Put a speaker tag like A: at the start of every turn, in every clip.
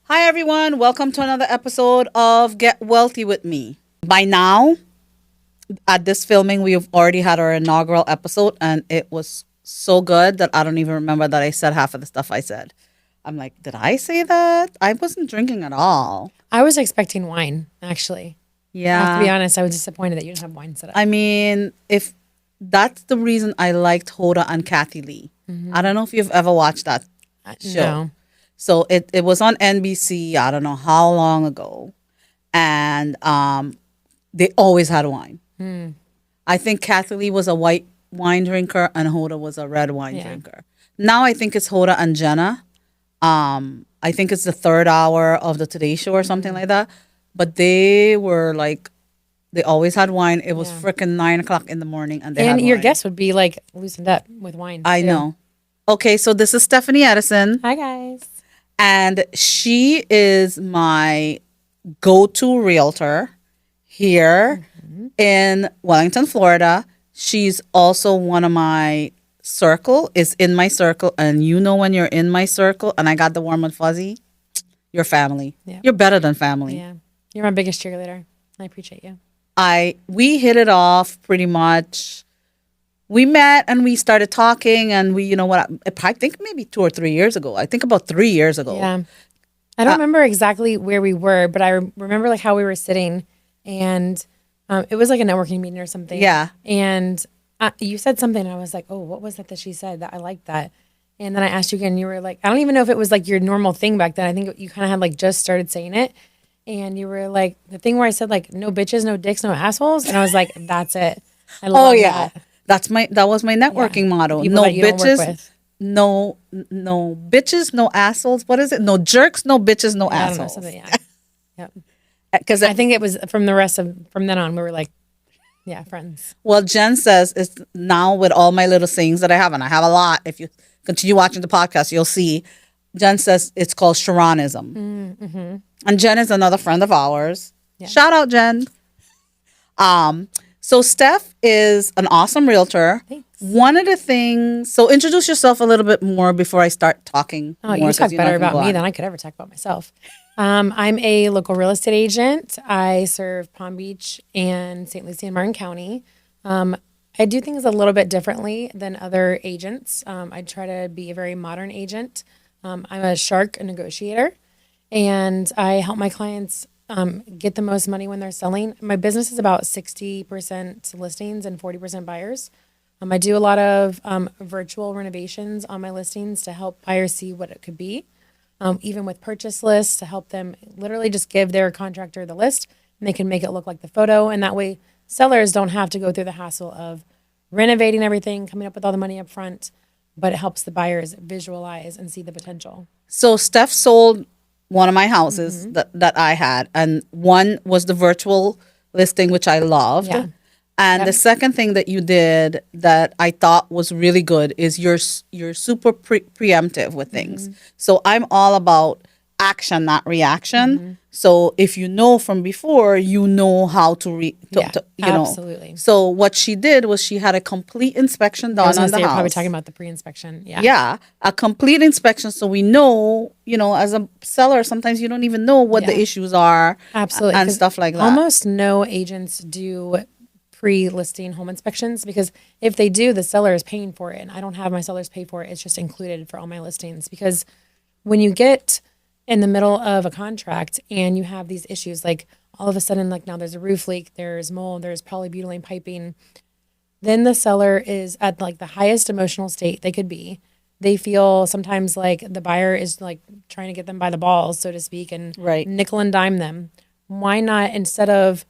A: Hi, everyone. Welcome to another episode of Get Wealthy with me. By now, at this filming, we've already had our inaugural episode, and it was so good that I don't even remember that I said half of the stuff I said. I'm like, did I say that? I wasn't drinking at all.
B: I was expecting wine, actually. I have to be
A: Yeah.
B: honest, I was disappointed that you didn't have wine set up.
A: I mean, if that's the reason I liked Hoda and Kathy Lee. I don't know if you've ever watched that show.
B: No.
A: So it was on NBC, I don't know how long ago. And they always had wine. I think Kathy Lee was a white wine drinker and Hoda was a red wine drinker. Now I think it's Hoda and Jenna. I think it's the third hour of the Today Show or something like that. But they were like, they always had wine. It was freaking 9 o'clock in the morning and they had
B: And
A: wine.
B: your guest would be like loosened up with wine.
A: I
B: too.
A: know. Okay, so this is Stephanie Edison.
B: Hi, guys.
A: And she is my go-to realtor here in Wellington, Florida. She's also one of my circle, is in my circle. And you know when you're in my circle and I got the warm and fuzzy, you're family.
B: Yeah.
A: You're better than family.
B: Yeah. You're my biggest cheerleader. I appreciate you.
A: We hit it off pretty much. We met and we started talking and we, I think maybe 2 or 3 years ago. I think about 3 years ago.
B: Yeah. I don't remember exactly where we were, but I remember like how we were sitting and it was like a networking meeting or something.
A: Yeah.
B: And you said something and I was like, oh, what was that she said? That I liked that. And then I asked you again and you were like, I don't even know if it was like your normal thing back then. I think you kind of had like just started saying it. And you were like, the thing where I said like, no bitches, no dicks, no assholes. And I was like, that's it. I love that.
A: That was my networking motto.
B: People
A: No
B: that you don't work
A: bitches,
B: with.
A: no bitches, no assholes. What is it? No jerks, no bitches, no
B: I don't know,
A: assholes.
B: something, yeah. Yep.
A: Because
B: I think it was from then on, we were like, yeah, friends.
A: well, Jen says it's now with all my little sayings that I have, and I have a lot. If you continue watching the podcast, you'll see. Jen says it's called Sharonism, and Jen is another friend of ours. Shout out, Jen. So Steph is an awesome realtor.
B: Thanks.
A: One of the things, so introduce yourself a little bit more before I start talking.
B: Oh,
A: more,
B: you
A: 'cause
B: talk
A: know
B: better
A: I can
B: about
A: go
B: me
A: on.
B: than I could ever talk about myself. I'm a local real estate agent. I serve Palm Beach and St. Lucie and Martin County. I do things a little bit differently than other agents. I try to be a very modern agent. I'm a shark negotiator, and I help my clients get the most money when they're selling. My business is about 60% listings and 40% buyers. I do a lot of virtual renovations on my listings to help buyers see what it could be. Even with purchase lists to help them literally just give their contractor the list and they can make it look like the photo. And that way sellers don't have to go through the hassle of renovating everything, coming up with all the money up front, but it helps the buyers visualize and see the potential.
A: So Steph sold one of my houses that I had, and one was the virtual listing, which I loved.
B: Yeah.
A: And the second thing that you did that I thought was really good is you're super preemptive with things. So I'm all about action, not reaction. So if you know from before, you know how to
B: absolutely.
A: So what she did was she had a complete inspection
B: I
A: done
B: was
A: on
B: going to
A: the
B: say, you're
A: house.
B: probably talking about the pre-inspection. Yeah.
A: Yeah, a complete inspection, so we know, as a seller, sometimes you don't even know what the issues are,
B: Absolutely.
A: and
B: 'Cause
A: stuff like that.
B: Almost no agents do pre-listing home inspections because if they do, the seller is paying for it. And I don't have my sellers pay for it. It's just included for all my listings because when you get in the middle of a contract and you have these issues, like all of a sudden, like now there's a roof leak, there's mold, there's polybutylene piping, then the seller is at like the highest emotional state they could be. They feel sometimes like the buyer is like trying to get them by the balls, so to speak, and nickel and dime them. Why not, instead of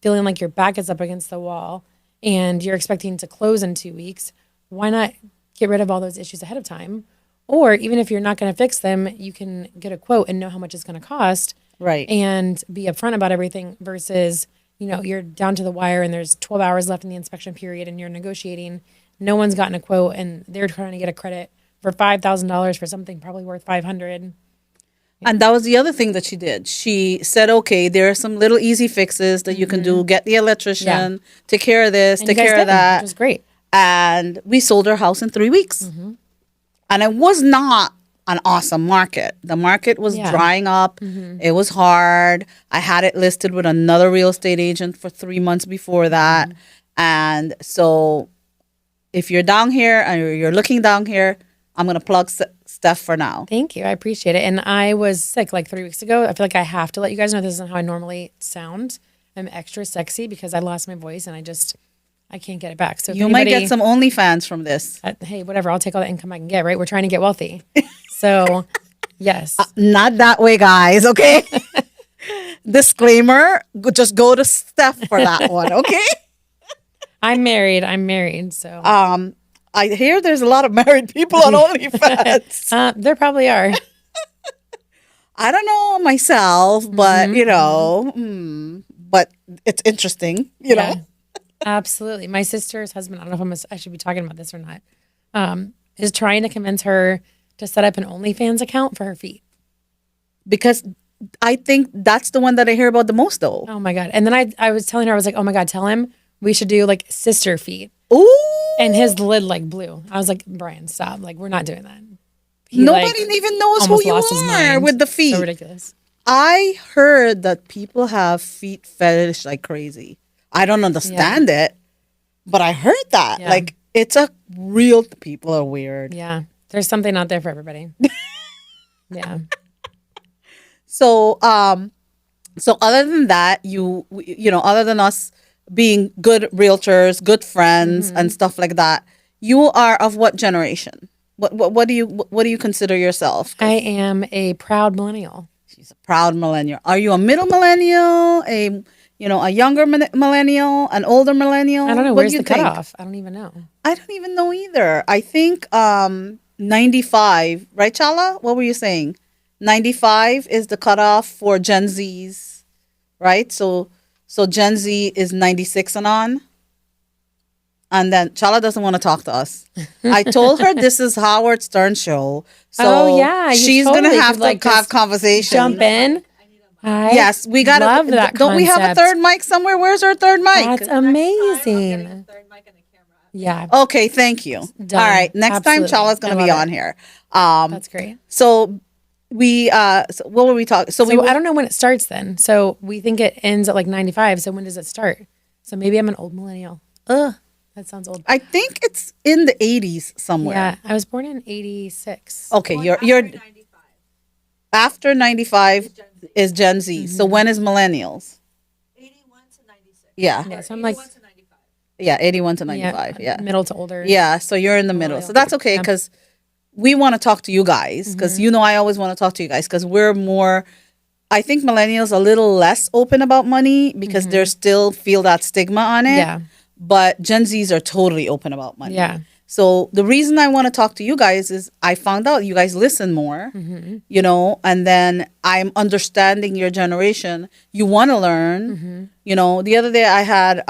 B: feeling like your back is up against the wall and you're expecting to close in 2 weeks, why not get rid of all those issues ahead of time? Or even if you're not going to fix them, you can get a quote and know how much it's going to cost.
A: Right.
B: And be upfront about everything versus, you're down to the wire and there's 12 hours left in the inspection period and you're negotiating. No one's gotten a quote and they're trying to get a credit for $5,000 for something probably worth $500.
A: And that was the other thing that she did. She said, okay, there are some little easy fixes that you can do. Get the electrician, take care of this,
B: And
A: take
B: you guys
A: care of
B: did,
A: that.
B: which was great.
A: And we sold her house in 3 weeks. And it was not an awesome market. The market was
B: Yeah.
A: drying up. It was hard. I had it listed with another real estate agent for 3 months before that. And so if you're down here and you're looking down here, I'm going to plug Steph for now.
B: Thank you. I appreciate it. And I was sick like 3 weeks ago. I feel like I have to let you guys know this isn't how I normally sound. I'm extra sexy because I lost my voice and I can't get it back. So if
A: You might
B: anybody-
A: get some OnlyFans from this.
B: hey, whatever. I'll take all the income I can get, right? We're trying to get wealthy. So, yes.
A: Not that way, guys, okay? Disclaimer, just go to Steph for that one, okay?
B: I'm married. So,
A: I hear there's a lot of married people on OnlyFans.
B: there probably are.
A: I don't know myself, but but it's interesting, you know.
B: Absolutely. My sister's husband, I don't know if I should be talking about this or not, is trying to convince her to set up an OnlyFans account for her feet.
A: Because I think that's the one that I hear about the most, though.
B: Oh my God. And then I was telling her, I was like, oh my God, tell him we should do like sister feet.
A: Ooh.
B: And his lid like blew. I was like, Brian, stop. Like, we're not doing that.
A: Nobody even knows who
B: almost
A: you
B: lost his
A: are
B: mind.
A: with the feet.
B: So ridiculous.
A: I heard that people have feet fetish like crazy. I don't understand it, but I heard that.
B: Yeah.
A: Like, it's a real, people are weird.
B: Yeah. There's something out there for everybody. Yeah.
A: So, so other than that, other than us being good realtors, good friends, and stuff like that, you are of what generation? What do you consider yourself?
B: I am a proud millennial.
A: She's a proud millennial. Are you a middle millennial? A younger millennial? An older millennial?
B: I don't know.
A: What
B: Where's
A: do you
B: the
A: think?
B: cutoff? I don't even know.
A: I don't even know either. I think 95, right, Chala? What were you saying? 95 is the cutoff for Gen Zs, right? So Gen Z is 96 and on. And then Chala doesn't want to talk to us. I told her this is Howard Stern's show. So
B: Oh, yeah, you
A: she's
B: totally
A: going to have
B: could,
A: to
B: like,
A: have
B: just
A: conversation.
B: Jump in.
A: Yes, we got
B: love that
A: Don't we have a
B: concept.
A: third mic somewhere? Where's our third mic?
B: That's amazing. Yeah,
A: Okay, thank you.
B: Done.
A: All right, next
B: Absolutely.
A: time Chala's going
B: I
A: to be
B: love
A: on
B: it.
A: here.
B: that's great.
A: So what were we talking?
B: So I don't know when it starts then. So we think it ends at like 95. So when does it start? So maybe I'm an old millennial. Ugh, that sounds old.
A: I think it's in the 80s somewhere.
B: Yeah, I was born in 86.
A: Okay, you're after 95 is Gen Z. So when is millennials?
C: 81 to 96.
A: Yeah.
B: Yeah, so I'm like
C: 81 to 95.
A: Yeah, 81 to 95. Yeah.
B: middle to older.
A: Yeah, so you're in the middle. So that's okay because we want to talk to you guys because I always want to talk to you guys because we're more, I think millennials a little less open about money because they still feel that stigma on it.
B: Yeah.
A: But Gen Zs are totally open about money.
B: Yeah.
A: So the reason I want to talk to you guys is I found out you guys listen more, and then I'm understanding your generation. You want to learn, The other day I had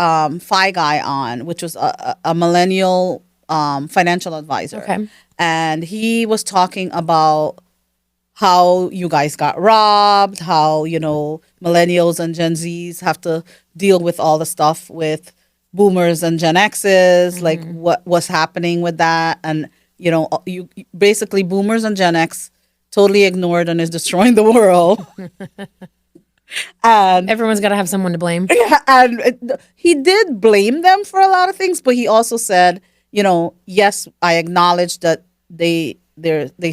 A: Fi Guy on, which was a millennial financial advisor.
B: Okay.
A: And he was talking about how you guys got robbed, how, millennials and Gen Zs have to deal with all the stuff with boomers and Gen X's, like what was happening with that. And, you basically boomers and Gen X totally ignored and is destroying the world. And
B: Everyone's got to have someone to blame.
A: he did blame them for a lot of things, but he also said, yes, I acknowledge that they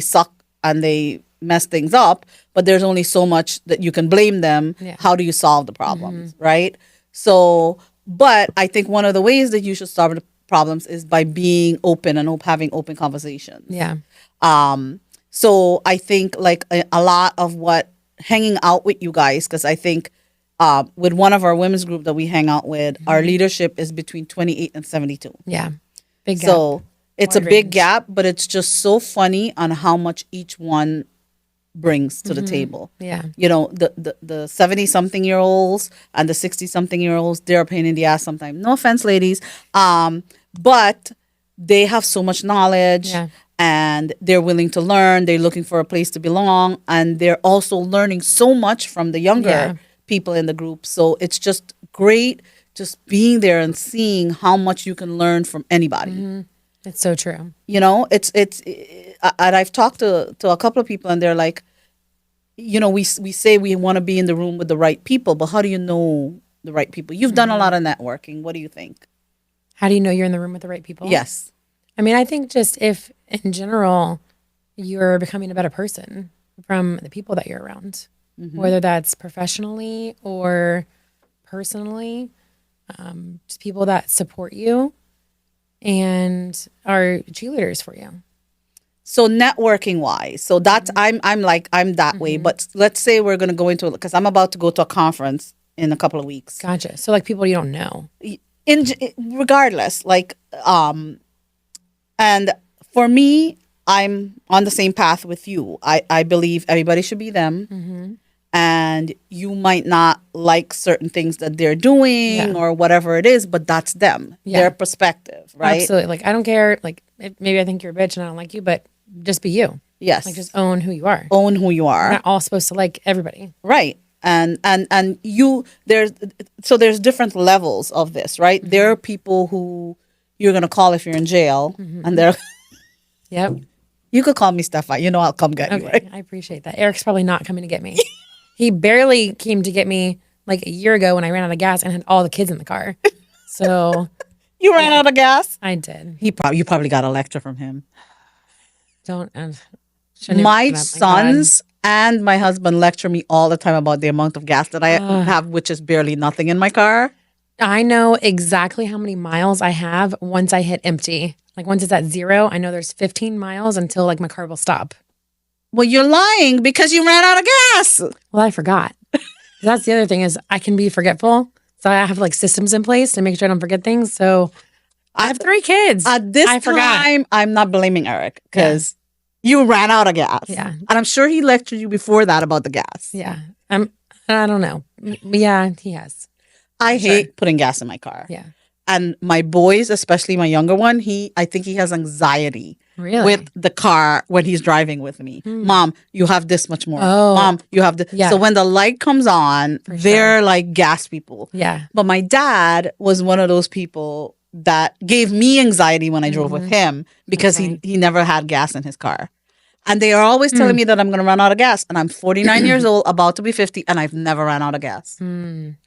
A: suck and they mess things up, but there's only so much that you can blame them.
B: Yeah.
A: How do you solve the problems, right? So, but I think one of the ways that you should solve the problems is by being open and having open conversations.
B: Yeah.
A: So I think like a lot of what hanging out with you guys, because I think with one of our women's group that we hang out with, our leadership is between 28 and 72.
B: Yeah. Big gap.
A: So it's a
B: Wide
A: big
B: range.
A: gap, but it's just so funny on how much each one brings to the table.
B: Yeah.
A: The 70-something-year-olds and the 60-something-year-olds, they're a pain in the ass sometimes. No offense, ladies. But they have so much knowledge.
B: Yeah.
A: And they're willing to learn. They're looking for a place to belong. And they're also learning so much from the younger people in the group. So it's just great just being there and seeing how much you can learn from anybody.
B: It's so true.
A: You know, and I've talked to a couple of people, and they're like, you know, we say we want to be in the room with the right people, but how do you know the right people? You've done a lot of networking. What do you think?
B: How do you know you're in the room with the right people?
A: Yes.
B: I mean, I think just if in general you're becoming a better person from the people that you're around, whether that's professionally or personally, just people that support you and are cheerleaders for you.
A: So networking wise, so that's I'm that way. But let's say we're gonna go into, because I'm about to go to a conference in a couple of weeks.
B: Gotcha. So like people you don't know.
A: Regardless, like and for me, I'm on the same path with you. I believe everybody should be them. And you might not like certain things that they're doing or whatever it is, but that's them, their perspective, right?
B: Absolutely. Like, I don't care. Like, maybe I think you're a bitch and I don't like you, but just be you.
A: Yes.
B: Like, just own who you are.
A: Own who you are.
B: We're not all supposed to like everybody.
A: Right. And you, there's different levels of this, right? There are people who you're going to call if you're in jail, and they're,
B: Yep.
A: you could call me Stephanie, you know, I'll come get you,
B: Okay.
A: right?
B: I appreciate that. Eric's probably not coming to get me. He barely came to get me like a year ago when I ran out of gas and had all the kids in the car. So
A: You ran out of gas?
B: I did.
A: You probably got a lecture from him.
B: Don't.
A: My sons and my husband lecture me all the time about the amount of gas that I have, which is barely nothing in my car.
B: I know exactly how many miles I have once I hit empty. Like once it's at 0, I know there's 15 miles until like my car will stop.
A: Well, you're lying because you ran out of gas.
B: Well, I forgot. That's the other thing is I can be forgetful. So I have like systems in place to make sure I don't forget things. So I have 3 kids.
A: At this time, I'm not blaming Eric because you ran out of gas.
B: Yeah.
A: And I'm sure he lectured you before that about the gas.
B: Yeah. I don't know. Yeah, he has.
A: I hate putting gas in my car.
B: Yeah.
A: And my boys, especially my younger one, I think he has anxiety
B: Really?
A: with the car when he's driving with me. Mom, you have this much more.
B: Oh.
A: Mom, you have this.
B: Yeah.
A: So when the light comes on, they're like gas people.
B: Yeah.
A: But my dad was one of those people that gave me anxiety when I drove with him because he never had gas in his car. And they are always telling me that I'm going to run out of gas. And I'm 49 years old, about to be 50, and I've never ran out of gas.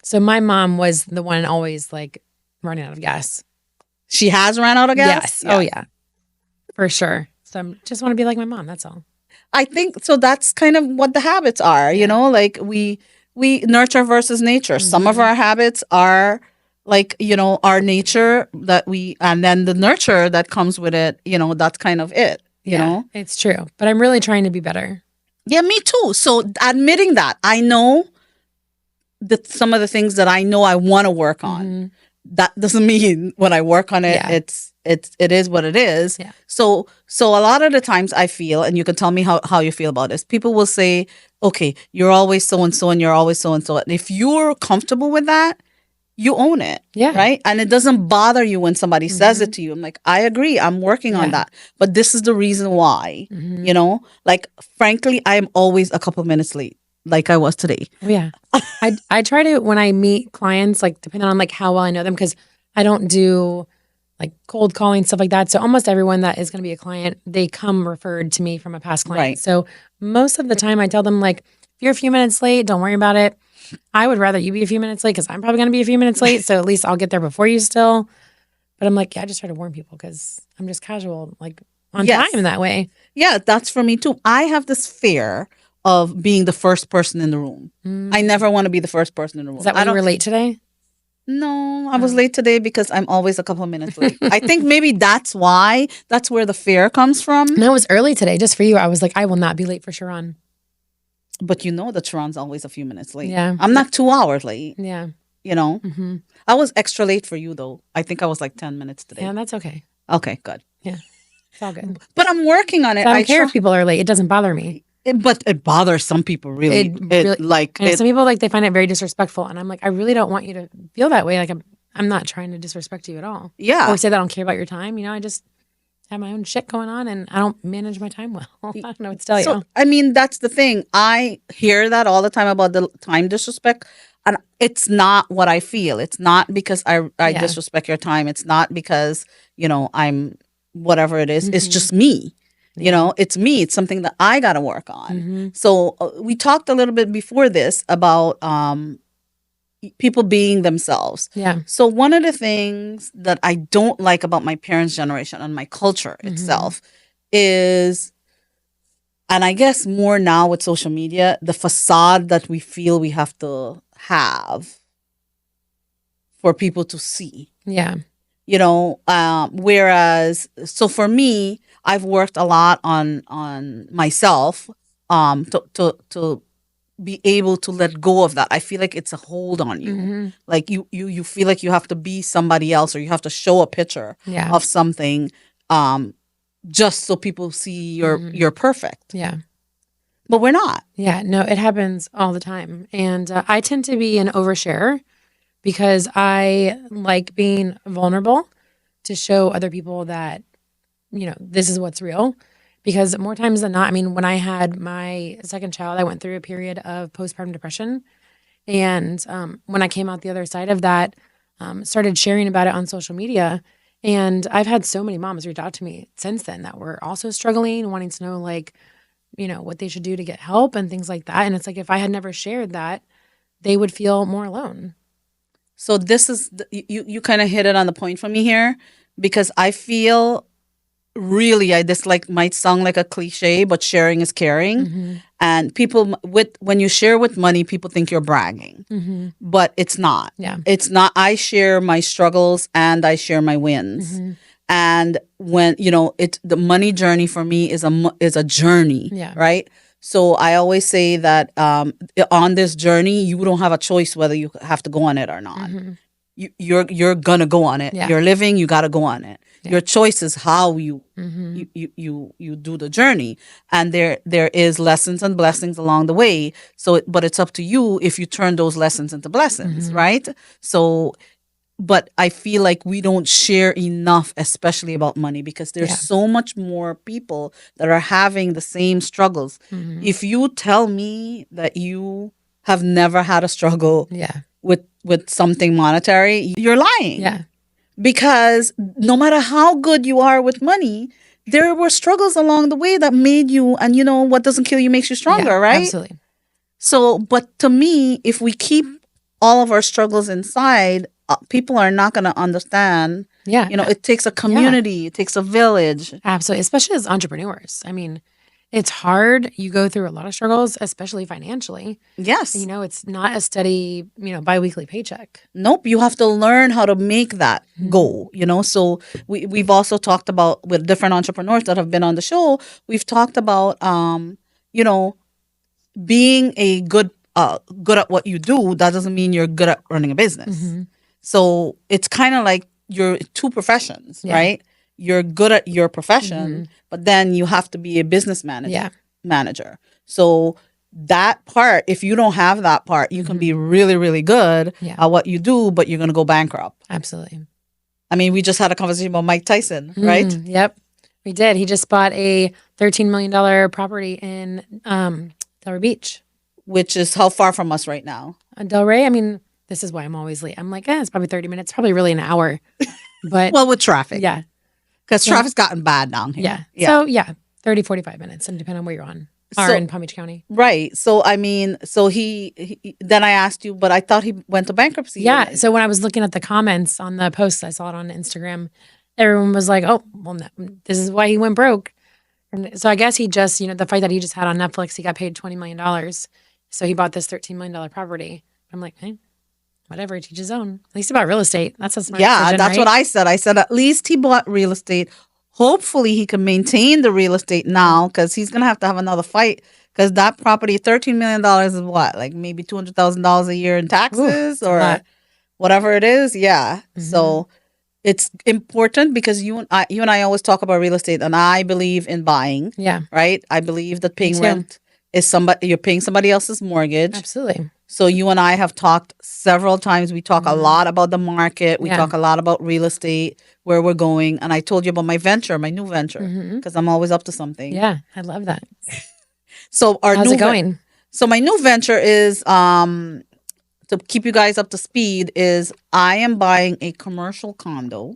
B: So my mom was the one always like running out of gas.
A: She has ran out of gas?
B: Yes. Oh, yeah. For sure. So I just want to be like my mom. That's all.
A: I think so. That's kind of what the habits are, you know, like we nurture versus nature. Some of our habits are like, you know, our nature and then the nurture that comes with it, you know, that's kind of it, you know?
B: It's true. But I'm really trying to be better.
A: Yeah, me too. So admitting that, I know that some of the things that I know I want to work on, that doesn't mean when I work on it, it is what it is.
B: Yeah.
A: So a lot of the times I feel, and you can tell me how you feel about this, people will say, okay, you're always so-and-so and you're always so-and-so. And if you're comfortable with that, you own it.
B: Yeah.
A: Right. And it doesn't bother you when somebody says it to you. I'm like, I agree. I'm working on that. But this is the reason why, you know, like, frankly, I am always a couple minutes late, like I was today.
B: Oh, yeah. I try to, when I meet clients, like depending on like how well I know them, because I don't do like cold calling, stuff like that. So almost everyone that is going to be a client, they come referred to me from a past client.
A: Right.
B: So most of the time I tell them like, if you're a few minutes late, don't worry about it. I would rather you be a few minutes late because I'm probably going to be a few minutes late. So at least I'll get there before you still. But I'm like, yeah, I just try to warn people because I'm just casual, like on time in that way.
A: Yeah, that's for me too. I have this fear of being the first person in the room. I never want to be the first person in the room.
B: Is that why you were late today?
A: No, I was late today because I'm always a couple of minutes late. I think maybe that's why. That's where the fear comes from.
B: No, it was early today. Just for you, I was like, I will not be late for Sharon.
A: But you know that Sharon's always a few minutes late.
B: Yeah.
A: I'm not 2 hours late.
B: Yeah.
A: You know? I was extra late for you, though. I think I was like 10 minutes today.
B: Yeah, that's okay.
A: Okay, good.
B: Yeah. It's all good.
A: But I'm working on it.
B: I don't care if people are late. It doesn't bother me.
A: But it bothers some people, really.
B: Some people, like, they find it very disrespectful. And I'm like, I really don't want you to feel that way. Like, I'm not trying to disrespect you at all.
A: Yeah.
B: Or say that I don't care about your time. You know, I just have my own shit going on and I don't manage my time well. I don't know what to tell you.
A: I mean, that's the thing. I hear that all the time about the time disrespect. And it's not what I feel. It's not because I disrespect your time. It's not because, you know, I'm whatever it is. It's just me. You know, it's me. It's something that I got to work on. So we talked a little bit before this about people being themselves.
B: Yeah.
A: So one of the things that I don't like about my parents' generation and my culture itself is, and I guess more now with social media, the facade that we feel we have to have for people to see.
B: Yeah.
A: You know, whereas, so for me, I've worked a lot on myself to be able to let go of that. I feel like it's a hold on you. Like you feel like you have to be somebody else, or you have to show a picture
B: Yeah.
A: of something just so people see you're perfect.
B: Yeah.
A: But we're not.
B: Yeah. No, it happens all the time. And I tend to be an oversharer because I like being vulnerable to show other people that, you know, this is what's real. Because more times than not, I mean, when I had my second child, I went through a period of postpartum depression. And when I came out the other side of that, started sharing about it on social media. And I've had so many moms reach out to me since then that were also struggling, wanting to know, like, you know, what they should do to get help and things like that. And it's like, if I had never shared that, they would feel more alone.
A: So this is you kind of hit it on the point for me here, because I feel really, this like might sound like a cliche, but sharing is caring. And people when you share with money, people think you're bragging, but it's not.
B: Yeah.
A: It's not. I share my struggles and I share my wins. And when, you know, the money journey for me is a journey.
B: Yeah.
A: Right. So I always say that on this journey, you don't have a choice whether you have to go on it or not. You're gonna go on it.
B: Yeah.
A: You're living. You got to go on it.
B: Yeah.
A: Your choice is how you do the journey, and there is lessons and blessings along the way. So, but it's up to you if you turn those lessons into blessings, right? So, but I feel like we don't share enough, especially about money, because there's so much more people that are having the same struggles. If you tell me that you have never had a struggle with something monetary, you're lying.
B: Yeah.
A: Because no matter how good you are with money, there were struggles along the way that made you, and you know, what doesn't kill you makes you stronger, right?
B: Absolutely.
A: So, but to me, if we keep all of our struggles inside, people are not going to understand.
B: Yeah.
A: You know, it takes a community, it takes a village.
B: Absolutely. Especially as entrepreneurs. I mean, it's hard. You go through a lot of struggles, especially financially.
A: Yes.
B: You know, it's not a steady, you know, biweekly paycheck.
A: Nope. You have to learn how to make that go, you know. So we've also talked about, with different entrepreneurs that have been on the show, we've talked about, you know, being a good at what you do. That doesn't mean you're good at running a business. So it's kind of like you're two professions, right? You're good at your profession, but then you have to be a business manager. So that part, if you don't have that part, you can be really, really good at what you do, but you're going to go bankrupt.
B: Absolutely.
A: I mean, we just had a conversation about Mike Tyson, right?
B: Yep. We did. He just bought a $13 million property in Delray Beach.
A: Which is how far from us right now?
B: Delray, I mean, this is why I'm always late. I'm like, it's probably 30 minutes, probably really an hour. But
A: well, with traffic.
B: Yeah.
A: Because traffic's gotten bad down here.
B: So, 30, 45 minutes, and depending on where you're on. Are in Palm Beach County.
A: Right. So, I mean, so he then I asked you, but I thought he went to bankruptcy.
B: Yeah. So when I was looking at the comments on the posts, I saw it on Instagram. Everyone was like, oh, well, this is why he went broke. And so I guess he just, you know, the fight that he just had on Netflix, he got paid $20 million. So he bought this $13 million property. I'm like, hey, whatever, each his own. At least he bought real estate. That's a smart decision,
A: that's
B: right?
A: what I said. I said at least he bought real estate. Hopefully he can maintain the real estate now, because he's going to have another fight, because that property, $13 million is what? Like maybe $200,000 a year in taxes or whatever it is. Yeah. So it's important, because you and I always talk about real estate, and I believe in buying.
B: Yeah.
A: Right? I believe that paying rent is you're paying somebody else's mortgage.
B: Absolutely.
A: So you and I have talked several times. We talk a lot about the market. We talk a lot about real estate, where we're going. And I told you about my new venture, because I'm always up to something.
B: Yeah, I love that.
A: So
B: how's it going?
A: So my new venture is, to keep you guys up to speed, is I am buying a commercial condo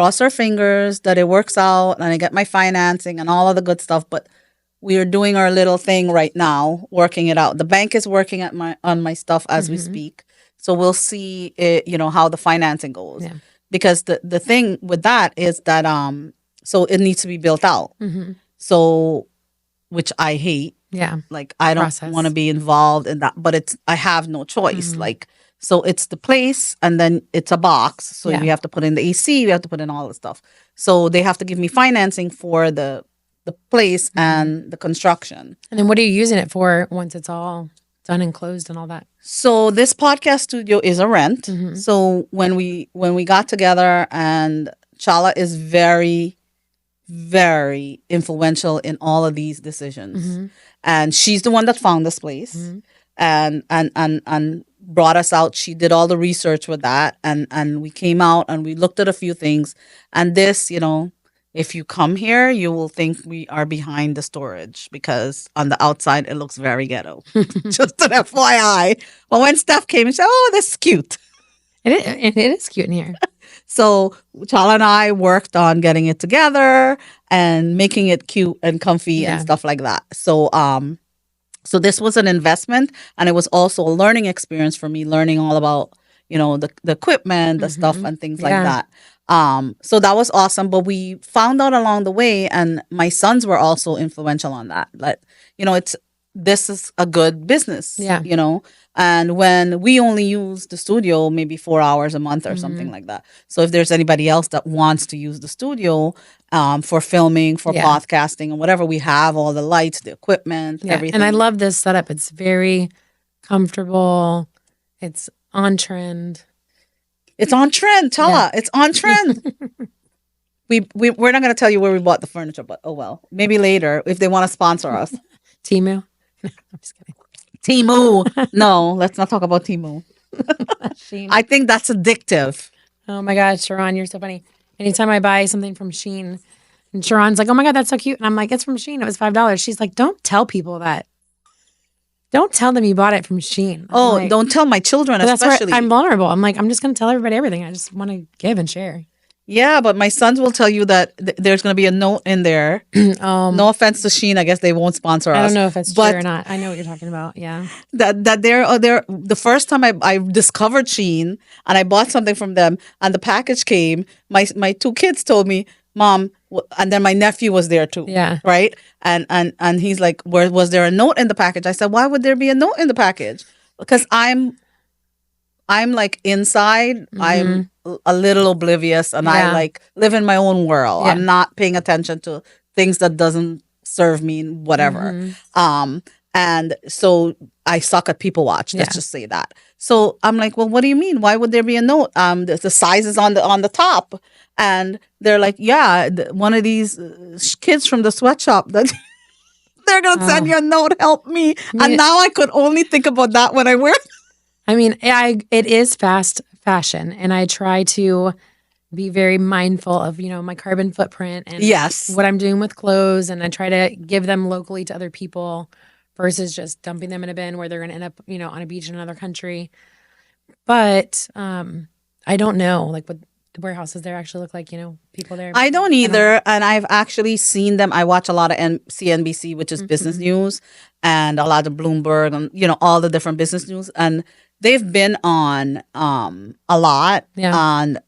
A: cross our fingers that it works out and I get my financing and all of the good stuff. But we are doing our little thing right now, working it out. The bank is working at on my stuff as we speak. So we'll see it, how the financing goes.
B: Yeah.
A: Because the thing with that is that so it needs to be built out. So, which I hate.
B: Yeah.
A: Like I don't
B: Process.
A: want to be involved in that, but I have no choice. Like, so it's the place and then it's a box. So
B: Yeah.
A: we have to put in the AC, we have to put in all the stuff. So they have to give me financing for the place and the construction.
B: And then what are you using it for once it's all done and closed and all that?
A: So this podcast studio is a rent. So when we got together, and Chala is very, very influential in all of these decisions. And she's the one that found this place and brought us out. She did all the research with that, and we came out and we looked at a few things. And this, if you come here, you will think we are behind the storage because on the outside it looks very ghetto. Just an FYI. But when Steph came, she said, "Oh, this is cute."
B: It is cute in here.
A: So Chala and I worked on getting it together and making it cute and comfy and stuff like that. So so this was an investment, and it was also a learning experience for me, learning all about, the equipment, the stuff and things like that. So that was awesome. But we found out along the way, and my sons were also influential on that. Like, this is a good business.
B: Yeah.
A: And when we only use the studio maybe 4 hours a month or something like that. So if there's anybody else that wants to use the studio for filming, for podcasting and whatever, we have all the lights, the equipment, everything.
B: And I love this setup. It's very comfortable. It's on trend.
A: It's on trend, Chala. It's on trend. We're not going to tell you where we bought the furniture, but oh well. Maybe later if they want to sponsor us.
B: Temu? No, I'm just kidding.
A: Temu. No, let's not talk about Temu. I think that's addictive.
B: Oh my God, Sharon, you're so funny. Anytime I buy something from Shein, and Sharon's like, "Oh my God, that's so cute," and I'm like, "It's from Shein. It was $5." She's like, "Don't tell people that. Don't tell them you bought it from Shein."
A: Oh,
B: like,
A: don't tell my children,
B: that's where
A: especially.
B: I'm vulnerable. I'm like, I'm just going to tell everybody everything. I just want to give and share.
A: Yeah, but my sons will tell you that there's going to be a note in there. No offense to Shein, I guess they won't sponsor us.
B: I don't know if it's true or not. I know what you're talking about. Yeah.
A: That they're the first time I discovered Shein and I bought something from them and the package came, my two kids told me, "Mom," and then my nephew was there too.
B: Yeah.
A: Right? And he's like, was there a note in the package?" I said, "Why would there be a note in the package?" Because I'm like inside, I'm a little oblivious and I like live in my own world. I'm not paying attention to things that doesn't serve me, whatever. And so I suck at people watch. Let's just say that. So I'm like, "Well, what do you mean? Why would there be a note? The size is on the top." And they're like, "Yeah, one of these kids from the sweatshop that they're gonna send you a note. Help me." And now I could only think about that when I wear.
B: I mean, it is fast fashion, and I try to be very mindful of, my carbon footprint and what I'm doing with clothes, and I try to give them locally to other people versus just dumping them in a bin where they're going to end up, on a beach in another country. But I don't know, like, what the warehouses there actually look like, people there.
A: I don't either, and I've actually seen them. I watch a lot of CNBC, which is business news, and a lot of Bloomberg, and all the different business news, and they've been on a lot. And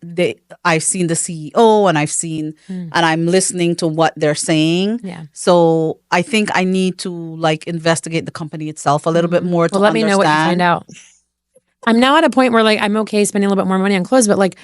A: I've seen the CEO, and I've seen, and I'm listening to what they're saying.
B: Yeah.
A: So I think I need to like investigate the company itself a little bit more.
B: Well, let me know what you find out. I'm now at a point where like I'm okay spending a little bit more money on clothes, but like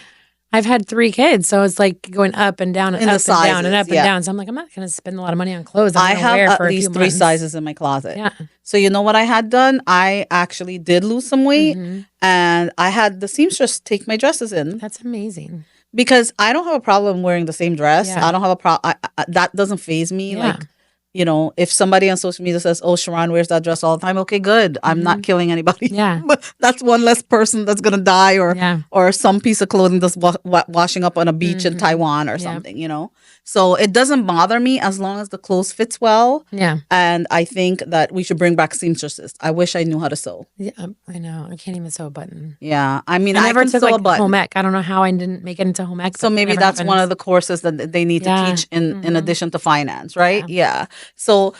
B: I've had 3 kids, so it's like going up and down and up and down and up and down. So I'm like, I'm not going to spend a lot of money on clothes.
A: I have at least 3 sizes in my closet.
B: Yeah.
A: So you know what I had done? I actually did lose some weight, and I had the seamstress take my dresses in.
B: That's amazing.
A: Because I don't have a problem wearing the same dress.
B: Yeah.
A: I don't have a problem. That doesn't faze me.
B: Yeah.
A: Like You know, if somebody on social media says, "Oh, Sharon wears that dress all the time," okay, good. I'm not killing anybody.
B: Yeah.
A: But that's one less person that's gonna die,
B: Yeah.
A: or some piece of clothing that's washing up on a beach in Taiwan or
B: Yeah.
A: something. You know, so it doesn't bother me as long as the clothes fits well.
B: Yeah.
A: And I think that we should bring back seamstresses. I wish I knew how to sew.
B: Yeah. I know. I can't even sew a button.
A: Yeah, I mean,
B: I
A: I
B: never
A: can
B: took
A: sew a
B: like
A: button.
B: home ec. I don't know how I didn't make it into home ec.
A: So maybe that's one of the courses that they need to
B: Yeah.
A: teach in addition to finance, right? Yeah. So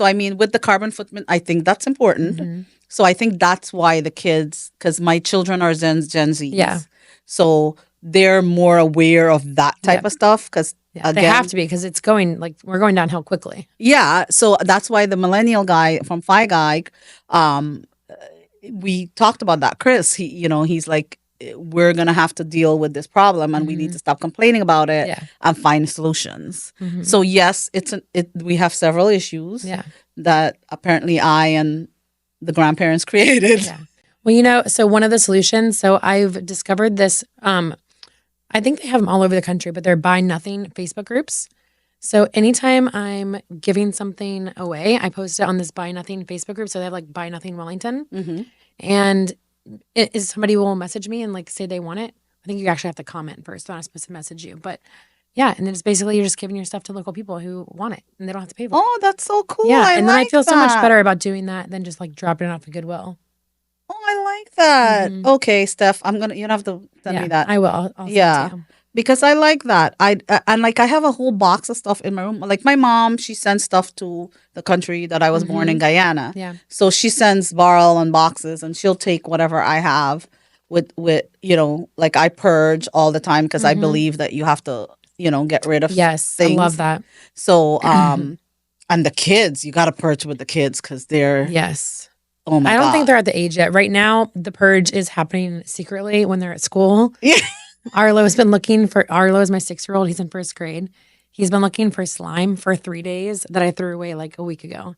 A: I mean, with the carbon footprint, I think that's important. So I think that's why the kids, because my children are Gen Zs.
B: Yeah.
A: So they're more aware of that type of stuff because
B: they have to be because it's going like we're going downhill quickly.
A: Yeah. So that's why the millennial guy from Fi Guy, we talked about that. Chris, he's like, we're going to have to deal with this problem and we need to stop complaining about it and find solutions. So yes, we have several issues that apparently I and the grandparents created.
B: Yeah. Well, so one of the solutions, so I've discovered this, I think they have them all over the country, but they're buy nothing Facebook groups. So anytime I'm giving something away, I post it on this buy nothing Facebook group. So they have like buy nothing Wellington. And somebody will message me and like say they want it. I think you actually have to comment first. They're not supposed to message you, but yeah. And then it's basically you're just giving your stuff to local people who want it and they don't have to pay for it.
A: Oh, that's so cool.
B: Yeah. And then I feel so much better about doing that than just like dropping it off at Goodwill.
A: Oh, I like that. Okay, Steph, you don't have to send me that.
B: I will. I'll send it to you.
A: Because I like that. I have a whole box of stuff in my room. Like my mom, she sends stuff to the country that I was born in, Guyana.
B: Yeah.
A: So she sends barrel and boxes, and she'll take whatever I have with like I purge all the time because I believe that you have to get rid of things.
B: I love that.
A: So and the kids, you got to purge with the kids because they're oh my God.
B: I don't think they're at the age yet. Right now, the purge is happening secretly when they're at school.
A: Yeah.
B: Arlo is my 6-year-old. He's in first grade. He's been looking for slime for 3 days that I threw away like a week ago.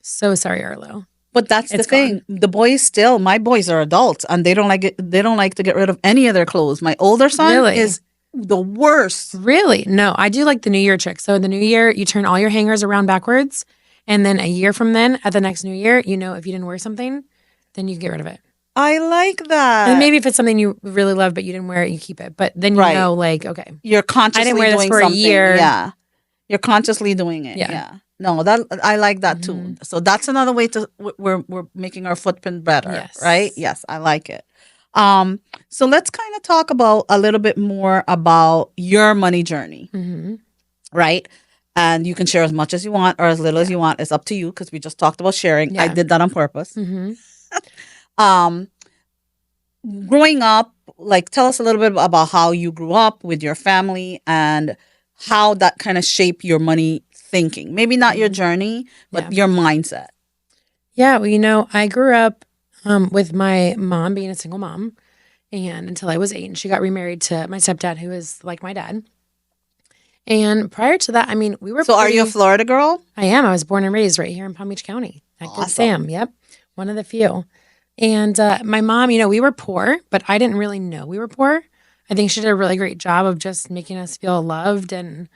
B: So sorry, Arlo.
A: But that's the thing. The boys my boys are adults and they don't like it. They don't like to get rid of any of their clothes. My older son is the worst.
B: Really? No, I do like the New Year trick. So the New Year, you turn all your hangers around backwards. And then a year from then, at the next New Year, if you didn't wear something, then you get rid of it.
A: I like that.
B: And maybe if it's something you really love, but you didn't wear it, you keep it. But then like, okay.
A: You're consciously
B: I didn't wear this
A: doing
B: for
A: something.
B: a year.
A: Yeah. You're consciously doing it. Yeah. No, I like that too. So that's another way we're making our footprint better, right? Yes, I like it. So let's kind of talk about a little bit more about your money journey, right? And you can share as much as you want or as little as you want. It's up to you because we just talked about sharing. I did that on purpose. Growing up, like tell us a little bit about how you grew up with your family and how that kind of shaped your money thinking. Maybe not your journey, but your mindset.
B: Yeah, well, I grew up with my mom being a single mom and until I was 8 and she got remarried to my stepdad who is like my dad. And prior to that, we were
A: So are you a Florida girl?
B: I am. I was born and raised right here in Palm Beach County at Good Sam. Yep. One of the few. And my mom, we were poor, but I didn't really know we were poor. I think she did a really great job of just making us feel loved and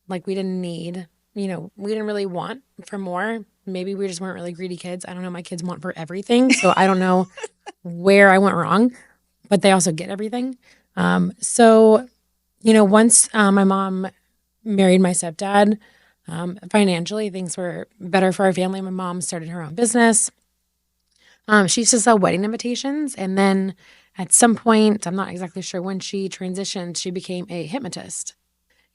B: like we didn't need, we didn't really want for more. Maybe we just weren't really greedy kids. I don't know. My kids want for everything. So I don't know where I went wrong, but they also get everything. So, once my mom married my stepdad, financially things were better for our family. My mom started her own business. She used to sell wedding invitations. And then at some point, I'm not exactly sure when she transitioned, she became a hypnotist.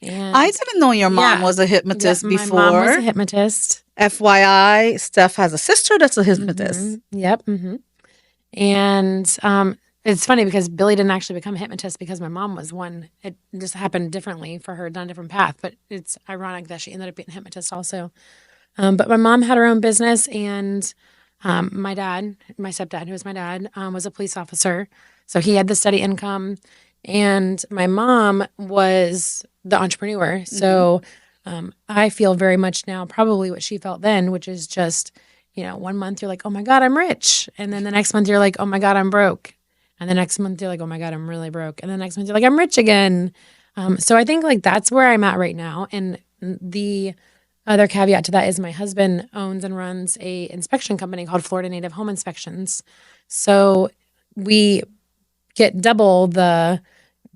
B: And
A: I didn't know your mom was a hypnotist before.
B: My mom was a hypnotist.
A: FYI, Steph has a sister that's a hypnotist.
B: Yep. And it's funny because Billy didn't actually become a hypnotist because my mom was one. It just happened differently for her, down a different path. But it's ironic that she ended up being a hypnotist also. But my mom had her own business and my dad, my stepdad, who was my dad, was a police officer. So he had the steady income. And my mom was the entrepreneur. So I feel very much now probably what she felt then, which is just, 1 month you're like, oh my God, I'm rich. And then the next month you're like, oh my God, I'm broke. And the next month you're like, oh my God, I'm really broke. And the next month you're like, I'm rich again. So I think like that's where I'm at right now. And the other caveat to that is my husband owns and runs a inspection company called Florida Native Home Inspections. So we get double the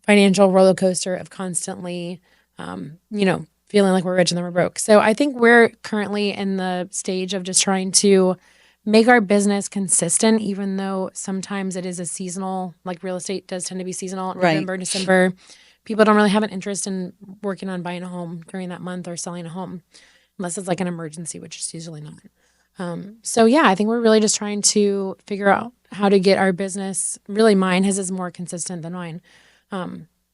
B: financial roller coaster of constantly, feeling like we're rich and then we're broke. So I think we're currently in the stage of just trying to make our business consistent, even though sometimes it is a seasonal, like real estate does tend to be seasonal.
A: Right.
B: November, December, people don't really have an interest in working on buying a home during that month or selling a home, unless it's like an emergency, which is usually not. So yeah, I think we're really just trying to figure out how to get our business, really mine, his is more consistent than mine,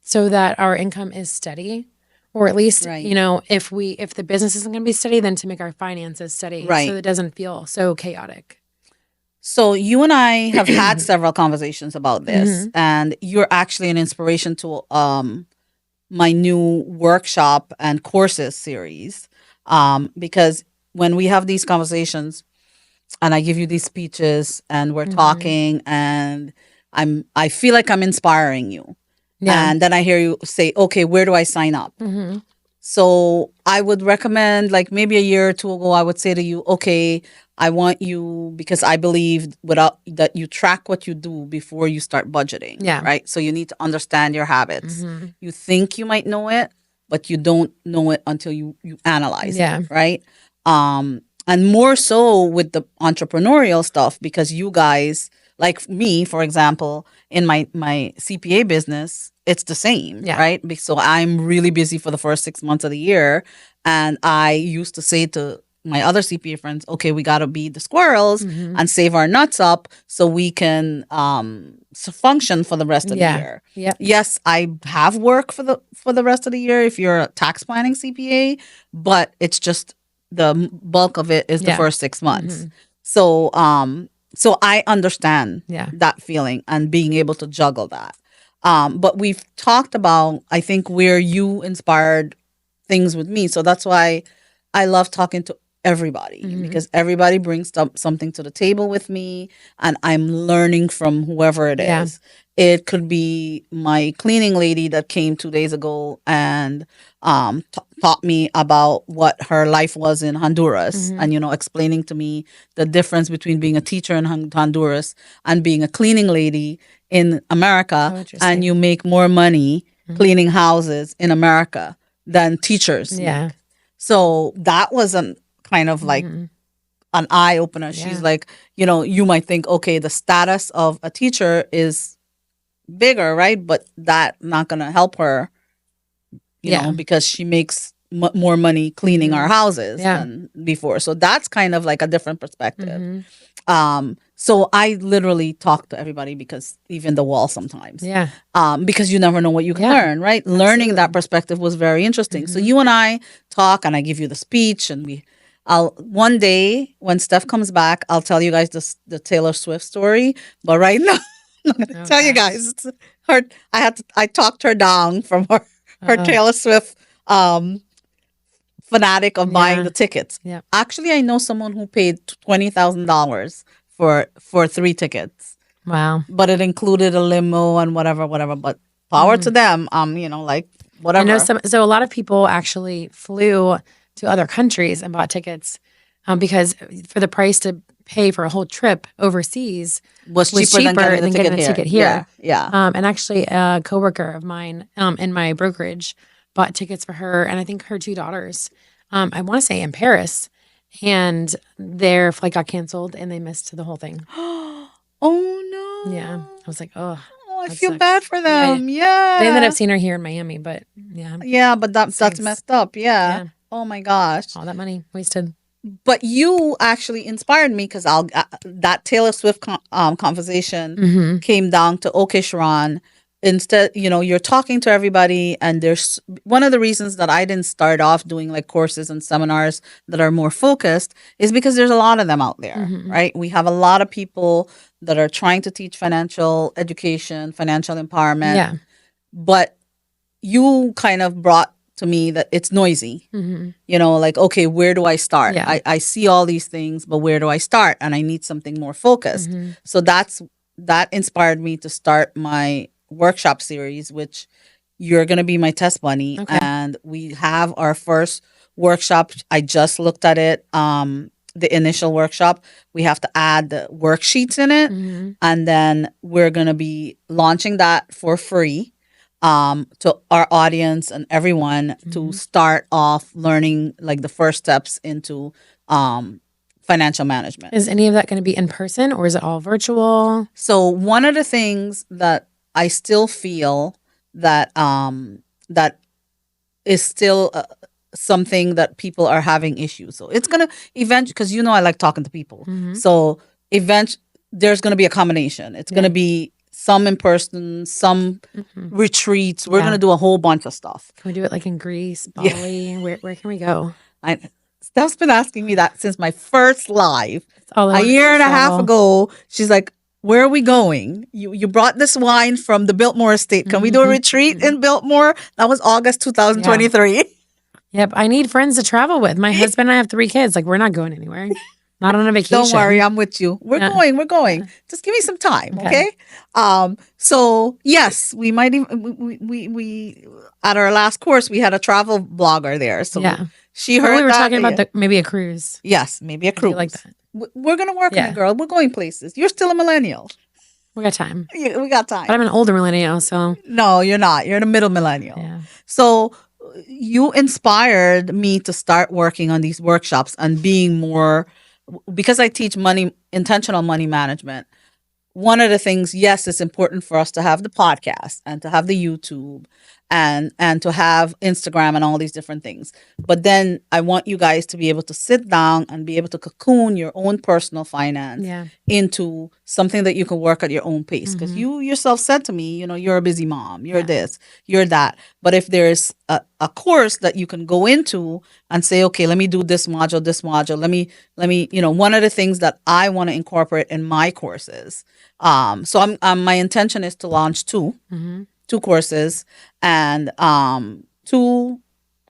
B: so that our income is steady, or at least,
A: Right.
B: if the business isn't going to be steady, then to make our finances steady,
A: Right.
B: so that it doesn't feel so chaotic.
A: So you and I have had several conversations about this,
B: Mm-hmm.
A: and you're actually an inspiration to my new workshop and courses series. Because when we have these conversations, and I give you these speeches, and we're
B: Mm-hmm.
A: talking, and I feel like I'm inspiring you,
B: Yeah.
A: and then I hear you say, "Okay, where do I sign up?"
B: Mm-hmm.
A: So I would recommend, like maybe a year or two ago, I would say to you, okay, I want you, because I believe without that you track what you do before you start budgeting.
B: Yeah.
A: Right. So you need to understand your habits.
B: Mm-hmm.
A: You think you might know it, but you don't know it until you analyze
B: Yeah.
A: it. Right. And more so with the entrepreneurial stuff, because you guys, like me, for example, in my CPA business, it's the same,
B: Yeah.
A: right? So I'm really busy for the first 6 months of the year, and I used to say to my other CPA friends, "Okay, we got to be the squirrels
B: Mm-hmm.
A: and save our nuts up so we can function for the rest of the
B: Yeah.
A: year."
B: Yep.
A: Yes, I have work for the rest of the year if you're a tax planning CPA, but it's just the bulk of it is the
B: Yeah.
A: first 6 months.
B: Mm-hmm.
A: So I understand
B: Yeah.
A: that feeling and being able to juggle that. But we've talked about, I think, where you inspired things with me. So that's why I love talking to everybody,
B: Mm-hmm.
A: because everybody brings something to the table with me, and I'm learning from whoever it
B: Yeah.
A: is. It could be my cleaning lady that came 2 days ago and taught me about what her life was in Honduras,
B: Mm-hmm.
A: and explaining to me the difference between being a teacher in Honduras and being a cleaning lady in America.
B: Oh, interesting.
A: And you make more money cleaning houses in America than teachers make.
B: Yeah.
A: So that was kind of like
B: Mm-hmm.
A: an eye opener.
B: Yeah.
A: She's like, you might think, okay, the status of a teacher is bigger, right? But that not going to help her,
B: Yeah.
A: because she makes more money cleaning our houses
B: Yeah.
A: than before. So that's kind of like a different perspective.
B: Mm-hmm.
A: So I literally talk to everybody, because even the wall sometimes.
B: Yeah.
A: Because you never know what you can
B: Yeah.
A: learn, right? Learning that perspective was very interesting. So you and I talk, and I give you the speech, and I'll one day when Steph comes back, I'll tell you guys the Taylor Swift story. But right now, I'm not gonna tell you
B: gosh.
A: guys. It's her. I talked her down from her
B: Oh.
A: Taylor Swift fanatic of buying
B: Yeah.
A: the tickets.
B: Yep.
A: Actually, I know someone who paid $20,000 for 3 tickets,
B: Wow.
A: but it included a limo and whatever. But power to them. Like whatever.
B: I know so a lot of people actually flew to other countries and bought tickets, because for the price to pay for a whole trip overseas
A: was cheaper than getting
B: a ticket here.
A: Yeah.
B: And actually, a coworker of mine in my brokerage bought tickets for her and I think her 2 daughters. I want to say in Paris, and their flight got canceled and they missed the whole thing.
A: Oh no.
B: Yeah, I was like, oh,
A: Oh, I
B: that
A: feel
B: sucks.
A: bad for them. Yeah.
B: They ended up seeing her here in Miami, but yeah,
A: Yeah, but that's
B: Stinks.
A: messed up. Yeah.
B: Yeah.
A: Oh my gosh.
B: all that money wasted.
A: But you actually inspired me, because that Taylor Swift conversation
B: Mm-hmm.
A: came down to, okay, Sharon, instead, you're talking to everybody, and there's one of the reasons that I didn't start off doing like courses and seminars that are more focused is because there's a lot of them out there,
B: Mhm.
A: right? We have a lot of people that are trying to teach financial education, financial empowerment,
B: Yeah.
A: but you kind of brought to me that it's noisy.
B: Mm-hmm.
A: Like, okay, where do I start?
B: Yeah.
A: I see all these things, but where do I start? And I need something more focused.
B: Mm-hmm.
A: So that inspired me to start my workshop series, which you're going to be my test bunny.
B: Okay.
A: And we have our first workshop. I just looked at it. The initial workshop, we have to add the worksheets in it, and then we're going to be launching that for free to our audience and everyone to start off learning like the first steps into financial management.
B: Is any of that going to be in person or is it all virtual?
A: So one of the things that I still feel that that is still something that people are having issues. So it's gonna eventually, because I like talking to people. So there's gonna be a combination. It's gonna be some in person, some retreats. We're gonna do a whole bunch of stuff.
B: Can we do it like in Greece, Bali? Where can we go?
A: Steph's been asking me that since my first live
B: All
A: a year and a half ago. She's like, "Where are we going? You brought this wine from the Biltmore estate. Can we do a retreat in Biltmore?" That was August 2023.
B: Yep, I need friends to travel with. My husband and I have 3 kids. Like, we're not going anywhere. Not on a vacation.
A: Don't worry, I'm with you. We're going. Just give me some time, okay? So yes, we might even we at our last course we had a travel blogger there. So she heard
B: we were
A: that,
B: talking about maybe a cruise.
A: Yes, maybe a cruise.
B: Like that.
A: We're gonna work on it, girl. We're going places. You're still a millennial.
B: We got time.
A: We got time.
B: But I'm an older millennial, so
A: no, you're not. You're the middle millennial.
B: Yeah.
A: So you inspired me to start working on these workshops and being more, because I teach intentional money management. One of the things, yes, it's important for us to have the podcast and to have the YouTube and to have Instagram and all these different things. But then I want you guys to be able to sit down and be able to cocoon your own personal finance into something that you can work at your own pace. Because you yourself said to me, you're a busy mom, you're this, you're that. But if there's a course that you can go into and say, okay, let me do this module, let me, one of the things that I want to incorporate in my courses. So my intention is to launch two courses and 2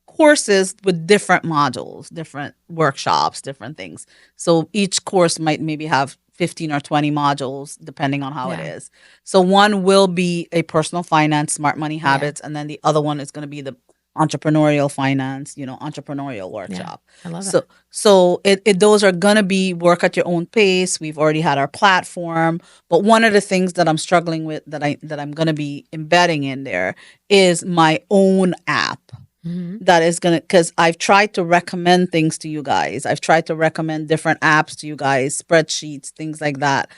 A: courses with different modules, different workshops, different things. So each course might maybe have 15 or 20 modules, depending on how it is. So one will be a personal finance, smart money habits, and then the other one is going to be the entrepreneurial finance, entrepreneurial workshop.
B: I love that.
A: So those are going to be work at your own pace. We've already had our platform, but one of the things that I'm struggling with that I'm going to be embedding in there is my own app. That is going to, because I've tried to recommend things to you guys. I've tried to recommend different apps to you guys, spreadsheets, things like that.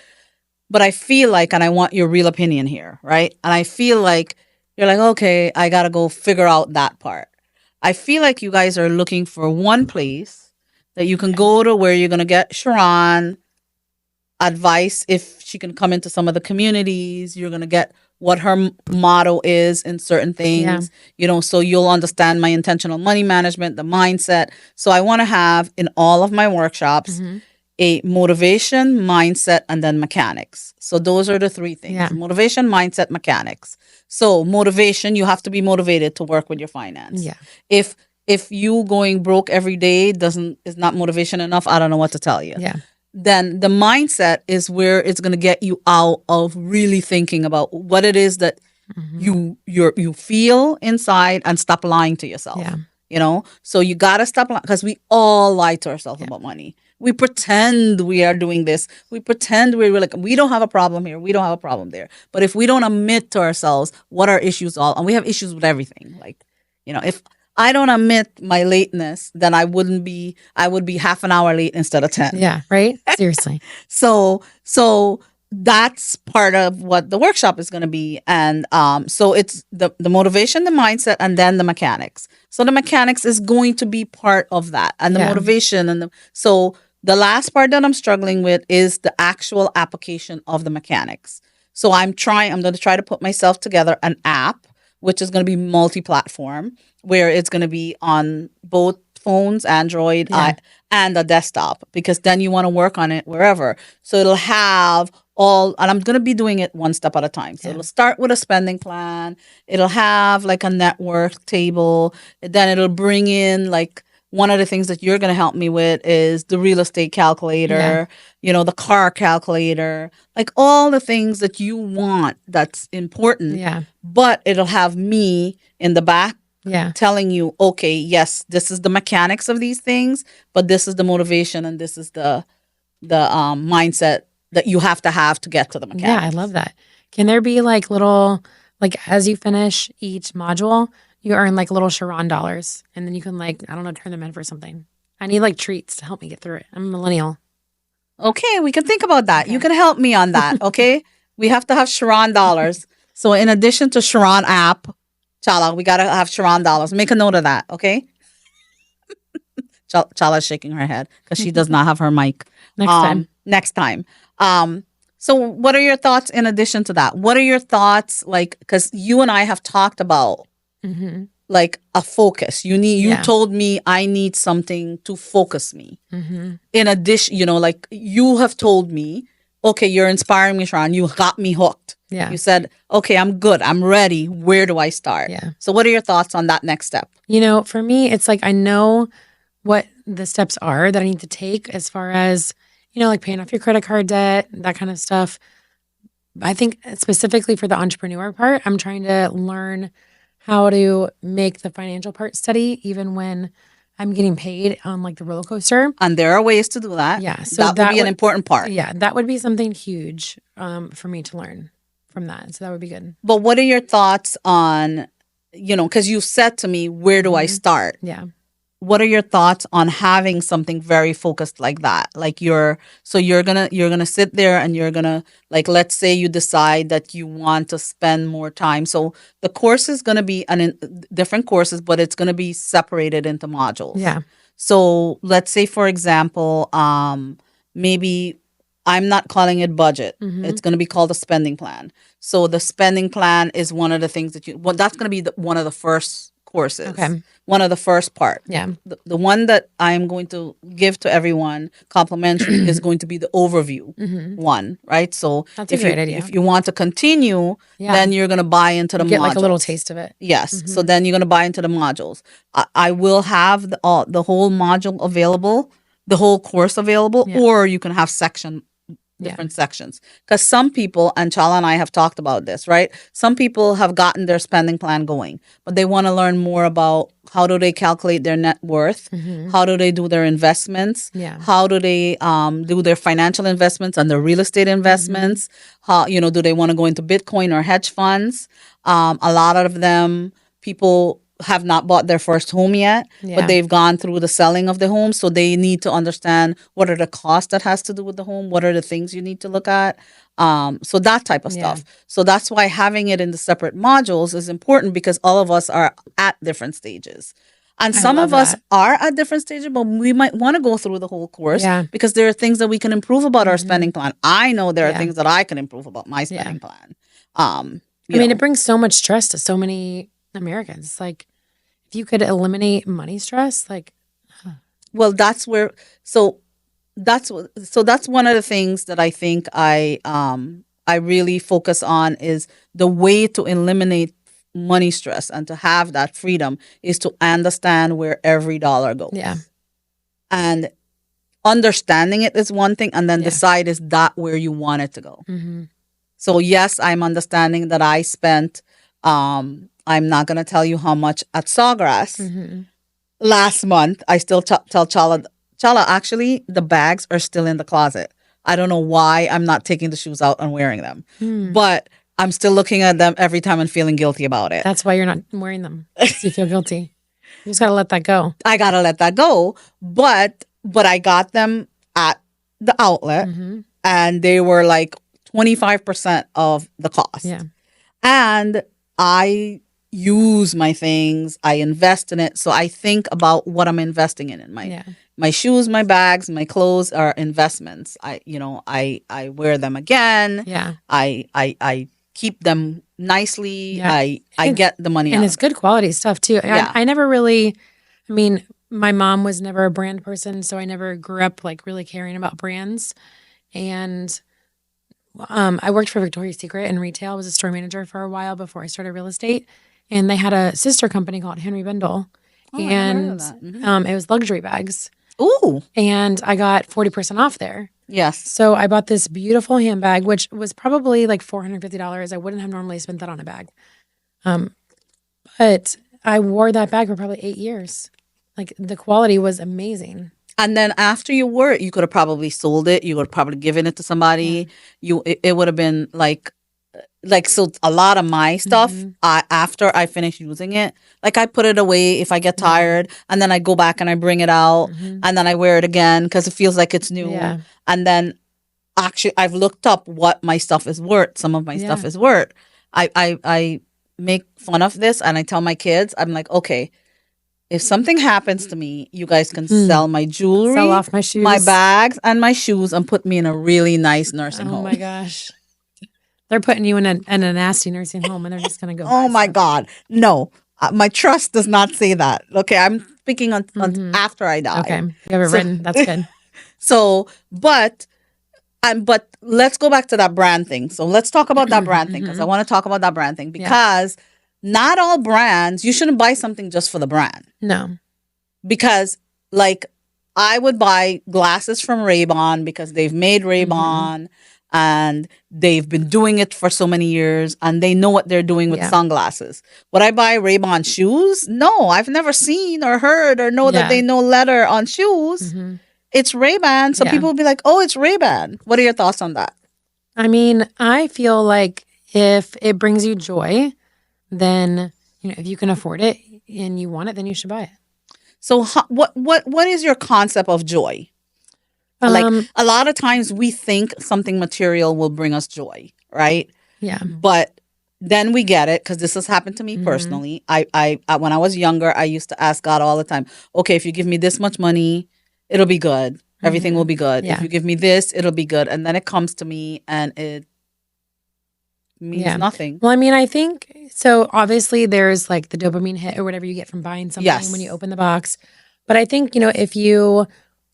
A: But I feel like, and I want your real opinion here, right? And I feel like you're like, okay, I got to go figure out that part. I feel like you guys are looking for one place that you can go to where you're going to get Sharon advice if she can come into some of the communities. You're going to get what her motto is in certain things, so you'll understand my intentional money management, the mindset. So I want to have in all of my workshops a motivation, mindset, and then mechanics. So those are the 3 things: motivation, mindset, mechanics. So motivation, you have to be motivated to work with your finance.
B: Yeah.
A: If you going broke every day is not motivation enough, I don't know what to tell you.
B: Yeah.
A: Then the mindset is where it's going to get you out of really thinking about what it is that you feel inside and stop lying to yourself.
B: Yeah.
A: So you got to stop lying, because we all lie to ourselves about money. We pretend we are doing this. We pretend we're like, we don't have a problem here. We don't have a problem there. But if we don't admit to ourselves what our issues are, and we have issues with everything. Like, if I don't admit my lateness, then I would be half an hour late instead of 10.
B: Yeah, right? Seriously.
A: So that's part of what the workshop is going to be. And so it's the motivation, the mindset, and then the mechanics. So the mechanics is going to be part of that, and the motivation. So the last part that I'm struggling with is the actual application of the mechanics. So I'm going to try to put myself together an app, which is going to be multi-platform, where it's going to be on both phones, Android, and a desktop, because then you want to work on it wherever. So it'll have and I'm going to be doing it one step at a time. So it'll start with a spending plan. It'll have like a network table. Then it'll bring in like, one of the things that you're going to help me with is the real estate calculator, the car calculator, like all the things that you want that's important.
B: Yeah.
A: But it'll have me in the back
B: Yeah.
A: telling you, okay, yes, this is the mechanics of these things, but this is the motivation and this is the mindset that you have to get to the
B: Yeah,
A: mechanics.
B: I love that. Can there be like little, like as you finish each module, you earn like little Sharon dollars and then you can like, I don't know, turn them in for something. I need like treats to help me get through it. I'm a millennial.
A: Okay, we can think about that. You
B: Okay.
A: can help me on that. Okay, we have to have Sharon dollars. So in addition to Sharon app, Chala, we gotta have Sharon dollars. Make a note of that. Okay. Chala's shaking her head because she does not have her mic.
B: Next time.
A: Next time. So what are your thoughts in addition to that? What are your thoughts like? Because you and I have talked about
B: Mm-hmm.
A: like a focus. You
B: Yeah.
A: told me I need something to focus me.
B: Mm-hmm.
A: In addition, like you have told me, okay, you're inspiring me, Sharon. You got me hooked.
B: Yeah.
A: You said, okay, I'm good. I'm ready. Where do I start?
B: Yeah.
A: So what are your thoughts on that next step?
B: For me, it's like I know what the steps are that I need to take as far as, like paying off your credit card debt, that kind of stuff. I think specifically for the entrepreneur part, I'm trying to learn how to make the financial part steady, even when I'm getting paid on like the roller coaster.
A: And there are ways to do that.
B: Yeah. So
A: that would be an important part.
B: Yeah. That would be something huge for me to learn from that. So that would be good.
A: But what are your thoughts on, because you said to me, where do I start?
B: Yeah.
A: What are your thoughts on having something very focused like that? Like you're gonna sit there and you're gonna, like, let's say you decide that you want to spend more time. So the course is gonna be different courses, but it's gonna be separated into modules.
B: Yeah.
A: So let's say, for example, maybe I'm not calling it budget.
B: Mhm.
A: It's going to be called a spending plan. So the spending plan is one of the things that that's going to be one of the first courses.
B: Okay.
A: One of the first part.
B: Yeah.
A: The one that I'm going to give to everyone complimentary is going to be the overview one, right? So
B: That's a great idea.
A: if you want to continue,
B: Yeah.
A: then you're going to buy into the
B: Get
A: modules.
B: like a little taste of it.
A: Yes. So then you're going to buy into the modules. I will have the whole module available, the whole course available,
B: Yeah.
A: or you can have different sections. Because some people, and Chala and I have talked about this, right? Some people have gotten their spending plan going, but they want to learn more about how do they calculate their net worth, how do they do their investments,
B: Yeah.
A: how do they do their financial investments and their real estate investments, how do they want to go into Bitcoin or hedge funds? A lot of them, people have not bought their first home yet,
B: Yeah.
A: but they've gone through the selling of the home. So they need to understand what are the costs that has to do with the home, what are the things you need to look at. So that type of
B: Yeah.
A: stuff. So that's why having it in the separate modules is important, because all of us are at different stages. And some
B: love
A: of us
B: that.
A: are at different stages, but we might want to go through the whole course
B: Yeah.
A: because there are things that we can improve about our spending plan. I know there are
B: Yeah.
A: things that I can improve about my spending plan.
B: It brings so much stress to so many Americans. Like, if you could eliminate money stress, like,
A: well, that's where. So that's one of the things that I think I really focus on is the way to eliminate money stress and to have that freedom is to understand where every dollar goes.
B: yeah,
A: And understanding it is one thing, and then
B: Yeah.
A: decide is that where you want it to go.
B: hmm
A: So yes, I'm understanding that I spent. I'm not going to tell you how much at Sawgrass last month. I still tell Chala, actually, the bags are still in the closet. I don't know why I'm not taking the shoes out and wearing them, but I'm still looking at them every time and feeling guilty about it.
B: That's why you're not wearing them. 'Cause you feel guilty. You just gotta let that go.
A: I gotta let that go, but I got them at the outlet, and they were like 25% of the cost.
B: Yeah.
A: And I use my things, I invest in it. So I think about what I'm investing in. My shoes, my bags, my clothes are investments. I wear them again.
B: Yeah.
A: I keep them nicely.
B: Yeah.
A: I get the money
B: And
A: out.
B: it's good quality stuff too.
A: Yeah.
B: I never really, my mom was never a brand person, so I never grew up like really caring about brands. And I worked for Victoria's Secret in retail. I was a store manager for a while before I started real estate. And they had a sister company called Henry Bendel.
A: Oh, I never heard of that.
B: It was luxury bags.
A: Ooh.
B: And I got 40% off there.
A: Yes.
B: So I bought this beautiful handbag, which was probably like $450. I wouldn't have normally spent that on a bag. But I wore that bag for probably 8 years. Like the quality was amazing.
A: And then after you wore it, you could have probably sold it. You would have probably given it to somebody. It would have been like so a lot of my stuff after I finish using it, like I put it away if I get tired, and then I go back and I bring it out, and then I wear it again because it feels like it's new.
B: Yeah.
A: And then actually I've looked up what my stuff is worth. Some of my stuff is worth. I make fun of this and I tell my kids, I'm like, okay, if something happens to me, you guys can sell my jewelry,
B: Sell off my shoes,
A: my bags, and my shoes, and put me in a really nice nursing home.
B: Oh my gosh. They're putting you in a nasty nursing home and they're just going to go.
A: Oh my God. No, my trust does not say that. Okay. I'm speaking on after I die.
B: Okay. You have it written. That's good.
A: So, but let's go back to that brand thing. So let's talk about that brand thing because I want to talk about that brand thing because not all brands, you shouldn't buy something just for the brand.
B: No.
A: Because like I would buy glasses from Ray-Ban because they've made Ray-Ban. And they've been doing it for so many years and they know what they're doing with sunglasses. Would I buy Ray-Ban shoes? No, I've never seen or heard or know that they know leather on shoes. It's Ray-Ban. So people will be like, oh, it's Ray-Ban. What are your thoughts on that?
B: I mean, I feel like if it brings you joy, then, if you can afford it and you want it, then you should buy it.
A: So what is your concept of joy? Like a lot of times we think something material will bring us joy, right?
B: Yeah.
A: But then we get it because this has happened to me personally. I when I was younger, I used to ask God all the time, okay, if you give me this much money, it'll be good. Everything will be good.
B: Yeah.
A: If you give me this, it'll be good. And then it comes to me and it means nothing.
B: Well, I mean, I think, so obviously there's like the dopamine hit or whatever you get from buying something when you open the box. But I think, if you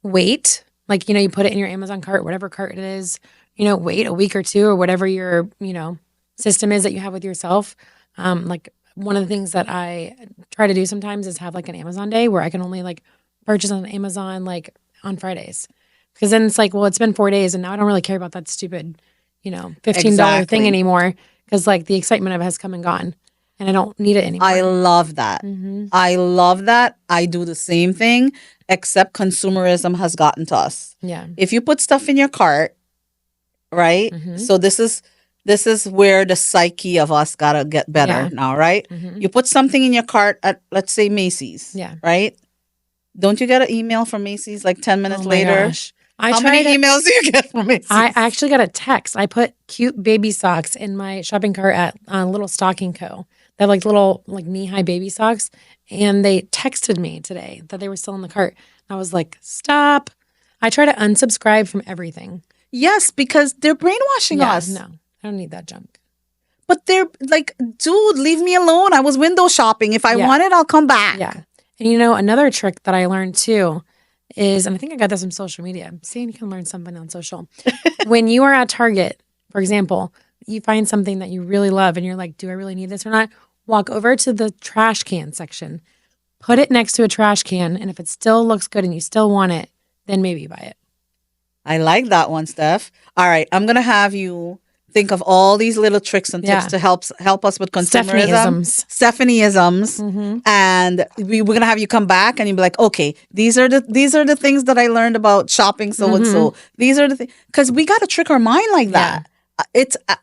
B: wait, like, you put it in your Amazon cart, whatever cart it is, wait a week or two or whatever your, system is that you have with yourself. Like one of the things that I try to do sometimes is have like an Amazon day where I can only like purchase on Amazon like on Fridays. Because then it's like, well, it's been 4 days and now I don't really care about that stupid, $15 thing anymore. Because like the excitement of it has come and gone and I don't need it anymore.
A: I love that. I love that. I do the same thing, except consumerism has gotten to us.
B: Yeah.
A: If you put stuff in your cart, right? So this is where the psyche of us gotta get better now, right? You put something in your cart at, let's say, Macy's.
B: Yeah.
A: Right? Don't you get an email from Macy's like 10 minutes later?
B: Gosh.
A: How many emails do you get from Macy's?
B: I actually got a text. I put cute baby socks in my shopping cart at Little Stocking Co. They have like little like knee-high baby socks. And they texted me today that they were still in the cart. I was like, stop. I try to unsubscribe from everything.
A: Yes, because they're brainwashing us.
B: No, I don't need that junk.
A: But they're like, dude, leave me alone. I was window shopping. If I want it, I'll come back.
B: Yeah. And another trick that I learned too is, and I think I got this from social media. See, you can learn something on social. When you are at Target, for example, you find something that you really love and you're like, do I really need this or not? Walk over to the trash can section, put it next to a trash can, and if it still looks good and you still want it, then maybe buy it.
A: I like that one, Steph. All right, I'm going to have you think of all these little tricks and tips to help us with consumerism. Stephanieisms. And we're going to have you come back and you'll be like, okay, these are the things that I learned about shopping so and so. These are the things. Because we got to trick our mind like that.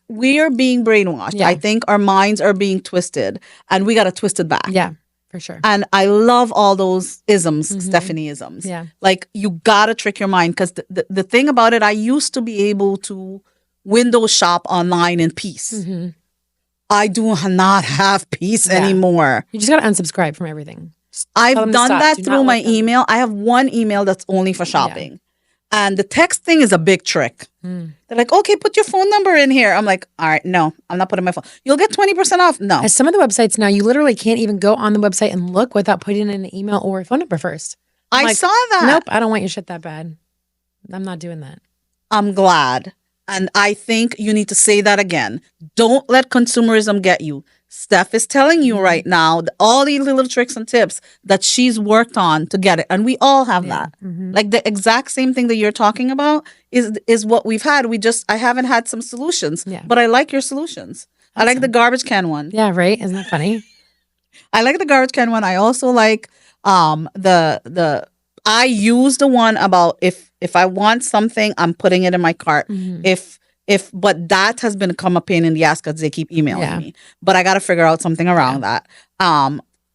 A: We are being brainwashed. I think our minds are being twisted and we got to twist it back.
B: Yeah, for sure.
A: And I love all those isms, Stephanie-isms.
B: Yeah.
A: Like you got to trick your mind because the thing about it, I used to be able to window shop online in peace. I do not have peace anymore.
B: You just got to unsubscribe from everything.
A: I've done that through my email. I have one email that's only for shopping. Yeah. And the text thing is a big trick. They're like, okay, put your phone number in here. I'm like, all right, no, I'm not putting my phone. You'll get 20% off. No.
B: As some of the websites now, you literally can't even go on the website and look without putting in an email or a phone number first.
A: I saw that.
B: Nope, I don't want your shit that bad. I'm not doing that.
A: I'm glad. And I think you need to say that again. Don't let consumerism get you. Steph is telling you right now all these little tricks and tips that she's worked on to get it. And we all have that. Like the exact same thing that you're talking about is what we've had. I haven't had some solutions, but I like your solutions. Awesome. I like the garbage can one.
B: Yeah, right. Isn't that funny?
A: I like the garbage can one. I also like the I use the one about if I want something, I'm putting it in my cart. If but that has become a pain in the ass because they keep emailing
B: Yeah.
A: me. But I got to figure out something around that.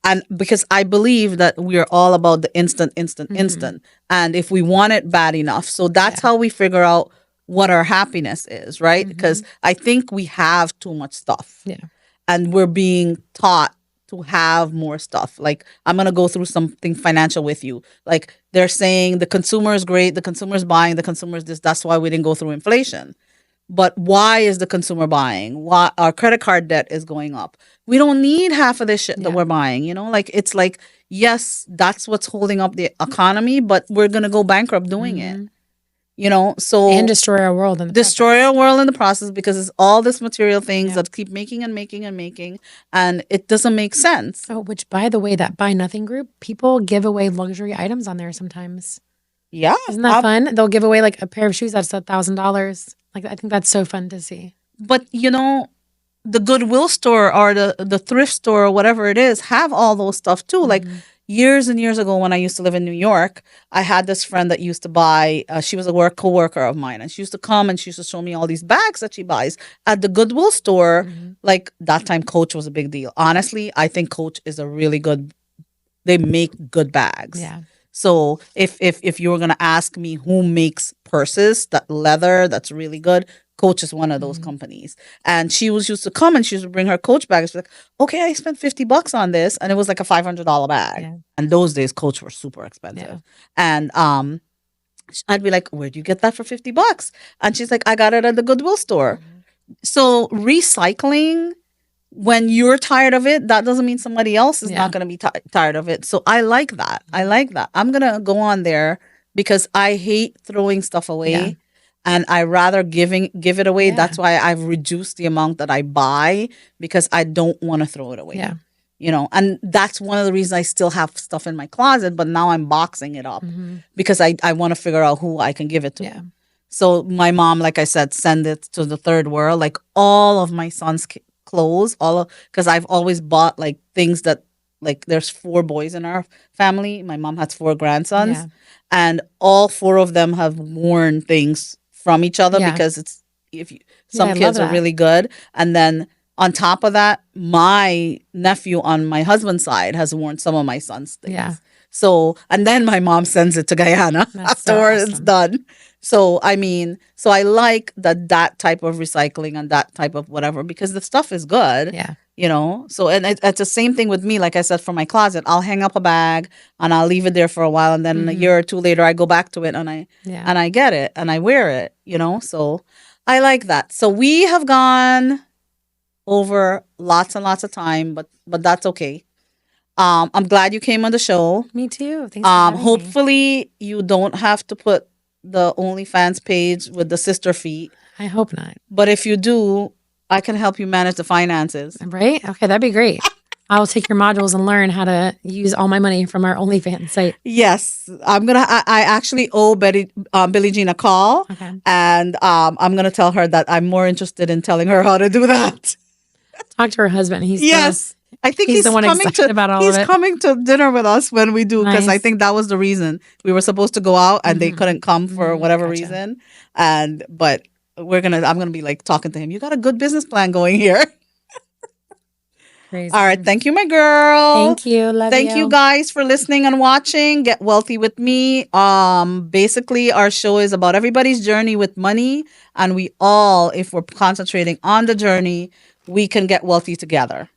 A: And because I believe that we are all about the instant, instant, and if we want it bad enough, so that's how we figure out what our happiness is, right? Because I think we have too much stuff,
B: Yeah.
A: and we're being taught to have more stuff. Like, I'm gonna go through something financial with you. Like, they're saying the consumer is great, the consumer is buying, the consumer is this. That's why we didn't go through inflation. But why is the consumer buying? Why our credit card debt is going up? We don't need half of this shit that we're buying, you know? Like, it's like, yes, that's what's holding up the economy, but we're gonna go bankrupt doing it. You know, so
B: And destroy our world in the
A: destroy
B: process.
A: our world in the process because it's all this material things
B: Yeah.
A: that keep making and making and making, and it doesn't make sense.
B: Oh, which by the way, that Buy Nothing group, people give away luxury items on there sometimes.
A: Yeah,
B: Isn't that fun? They'll give away like a pair of shoes that's $1,000. Like I think that's so fun to see.
A: but you know, the Goodwill store or the thrift store or whatever it is have all those stuff too. Like, years and years ago when I used to live in New York, I had this friend that used to buy. She was a co-worker of mine, and she used to come and she used to show me all these bags that she buys at the Goodwill store. Like, that time, Coach was a big deal. Honestly, I think Coach is a really good. They make good bags.
B: Yeah.
A: So if you were gonna ask me who makes purses, that leather that's really good, Coach is one of those companies. And she was used to come and she used to bring her Coach bags. She's like, okay, I spent $50 on this, and it was like a $500 bag.
B: Yeah.
A: And those days, Coach were super expensive. And I'd be like, where'd you get that for $50? And she's like, I got it at the Goodwill store. So recycling, when you're tired of it, that doesn't mean somebody else is not going to be tired of it. So I like that. I like that. I'm going to go on there because I hate throwing stuff away.
B: Yeah.
A: And I rather give it away.
B: Yeah.
A: That's why I've reduced the amount that I buy, because I don't want to throw it away.
B: Yeah.
A: You know, and that's one of the reasons I still have stuff in my closet, but now I'm boxing it up because I want to figure out who I can give it to.
B: Yeah.
A: So my mom, like I said, send it to the third world. Like, all of my son's clothes, because I've always bought like things that, like, there's 4 boys in our family. My mom has 4 grandsons, and all 4 of them have worn things from each other because it's some
B: I
A: kids
B: love
A: are
B: that.
A: really good, and then on top of that, my nephew on my husband's side has worn some of my son's things.
B: Yeah.
A: So, and then my mom sends it to Guyana
B: That's so
A: afterwards it's
B: awesome.
A: done. So, I mean, so I like that type of recycling and that type of whatever, because the stuff is good.
B: Yeah.
A: You know, so, and it's the same thing with me. Like I said, for my closet, I'll hang up a bag and I'll leave it there for a while, and then a year or 2 later, I go back to it and I get it and I wear it. You know, so I like that. So we have gone over lots and lots of time, but that's okay. I'm glad you came on the show.
B: Me too. Thanks for having me.
A: Hopefully you don't have to put the OnlyFans page with the sister feet,
B: I hope not.
A: but if you do, I can help you manage the finances.
B: Right? Okay, that'd be great. I'll take your modules and learn how to use all my money from our OnlyFans site.
A: Yes, I actually owe Billie Jean a call,
B: Okay.
A: and I'm gonna tell her that I'm more interested in telling her how to do that.
B: Talk to her husband. He's
A: Yes, I think
B: he's
A: he's
B: the one
A: coming
B: excited
A: to
B: about all
A: he's
B: of it.
A: coming to dinner with us when we do, because I
B: Nice.
A: think that was the reason we were supposed to go out and they couldn't come for whatever
B: Gotcha.
A: reason, but I'm gonna be like talking to him. You got a good business plan going here.
B: crazy.
A: All right, thank you, my girl.
B: Thank you. Love
A: Thank you guys for listening and watching Get Wealthy with me. Basically, our show is about everybody's journey with money, and we all, if we're concentrating on the journey, we can get wealthy together.